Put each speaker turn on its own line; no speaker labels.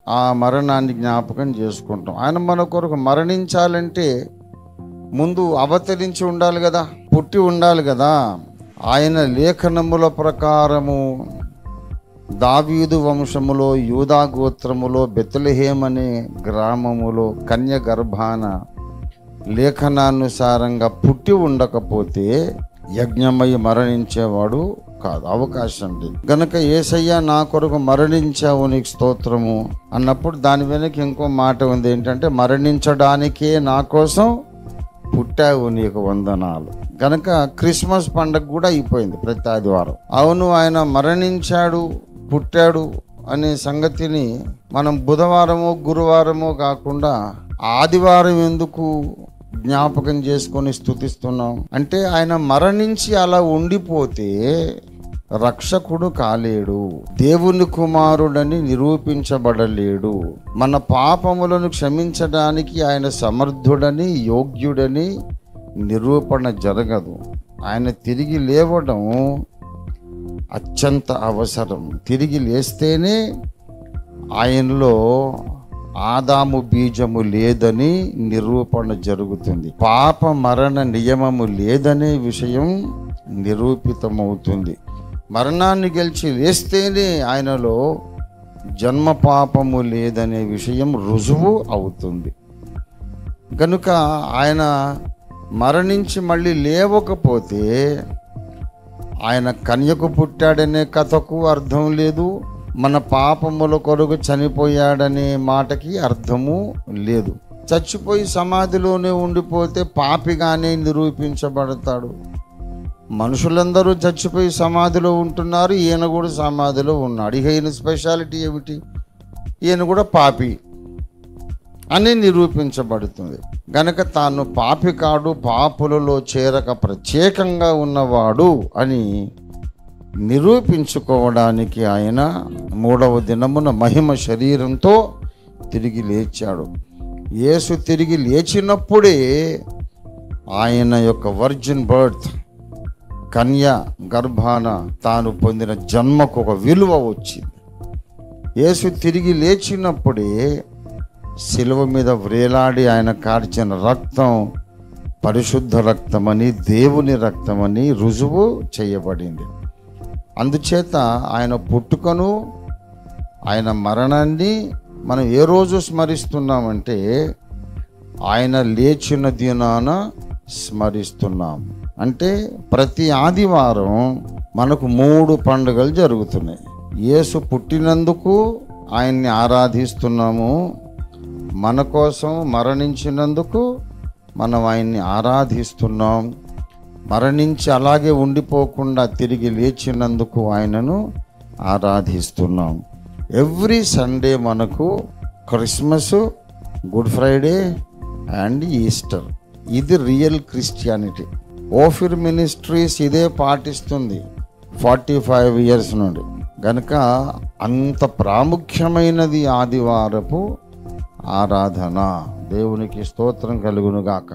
ఆ మరణాన్ని జ్ఞాపకం చేసుకుంటాం. ఆయన మన కొరకు మరణించాలంటే ముందు అవతరించి ఉండాలి కదా, పుట్టి ఉండాలి కదా. ఆయన లేఖనముల ప్రకారము దావీదు వంశములో యూదా గోత్రములో బెత్లెహేం అనే గ్రామములో కన్య గర్భాన లేఖనానుసారంగా పుట్టి ఉండకపోతే యజ్ఞమై మరణించేవాడు కాదు, అవకాశం లేదు. గనుక యేసయ్య నా కొరకు మరణించావు, నీకు స్తోత్రము అన్నప్పుడు దాని వెనక ఇంకో మాట ఉంది, ఏంటంటే మరణించడానికే నా కోసం పుట్టావు, నీకు వందనాలు. గనక క్రిస్మస్ పండగ కూడా అయిపోయింది ప్రతి ఆదివారం. అవును, ఆయన మరణించాడు, పుట్టాడు అనే సంగతిని మనం బుధవారమో గురువారమో కాకుండా ఆదివారం ఎందుకు జ్ఞాపకం చేసుకొని స్తుతిస్తున్నాం అంటే, ఆయన మరణించి అలా ఉండిపోతే రక్షకుడు కాలేడు, దేవుని కుమారుడని నిరూపించబడలేడు, మన పాపములను క్షమించడానికి ఆయన సమర్థుడని యోగ్యుడని నిరూపణ జరగదు. ఆయన తిరిగి లేవడం అత్యంత అవసరం. తిరిగి లేస్తేనే ఆయనలో ఆదాము బీజము లేదని నిరూపణ జరుగుతుంది, పాప మరణ నియమము లేదనే విషయం నిరూపితమవుతుంది. మరణాన్ని గెలిచి లేస్తేనే ఆయనలో జన్మ పాపము లేదనే విషయం రుజువు అవుతుంది. కనుక ఆయన మరణించి మళ్ళీ లేవకపోతే ఆయన కన్యకు పుట్టాడనే కథకు అర్థం లేదు, మన పాపముల కొరకు చనిపోయాడనే మాటకి అర్థము లేదు. చచ్చిపోయి సమాధిలోనే ఉండిపోతే పాపిగానే నిరూపించబడతాడు. మనుషులందరూ చచ్చిపోయి సమాధిలో ఉంటున్నారు, ఈయన కూడా సమాధిలో ఉన్నాడు. ఇక ఈయన స్పెషాలిటీ ఏమిటి? ఈయన కూడా పాపి అని నిరూపించబడుతుంది. గనక తాను పాపి కాడు, పాపులలో చేరక ప్రత్యేకంగా ఉన్నవాడు అని నిరూపించుకోవడానికి ఆయన 3వ దినమున మహిమ శరీరంతో తిరిగి లేచాడు. యేసు తిరిగి లేచినప్పుడే ఆయన యొక్క వర్జిన్ బర్త్, కన్య గర్భాన తాను పొందిన జన్మకు ఒక విలువ వచ్చింది. యేసు తిరిగి లేచినప్పుడే శిలువ మీద వ్రేలాడి ఆయన కార్చిన రక్తం పరిశుద్ధ రక్తమని, దేవుని రక్తమని రుజువు చేయబడింది. అందుచేత ఆయన పుట్టుకను, ఆయన మరణాన్ని మనం ఏ రోజు స్మరిస్తున్నామంటే ఆయన లేచిన దినాన స్మరిస్తున్నాం. అంటే ప్రతి ఆదివారం మనకు 3 పండుగలు జరుగుతున్నాయి. యేసు పుట్టినందుకు ఆయన్ని ఆరాధిస్తున్నాము, మన కోసం మరణించినందుకు మనం ఆయన్ని ఆరాధిస్తున్నాం, మరణించి అలాగే ఉండిపోకుండా తిరిగి లేచినందుకు ఆయనను ఆరాధిస్తున్నాం. ఎవ్రీ సండే మనకు Christmas, good Friday and Easter. ఇది రియల్ క్రిస్టియానిటీ. ఓఫిర్ మినిస్ట్రీస్ ఇదే పాటిస్తుంది 45 years నుండి. గనుక అంత ప్రాముఖ్యమైనది ఆదివారపు ఆరాధన. దేవునికి స్తోత్రం కలుగునుగాక.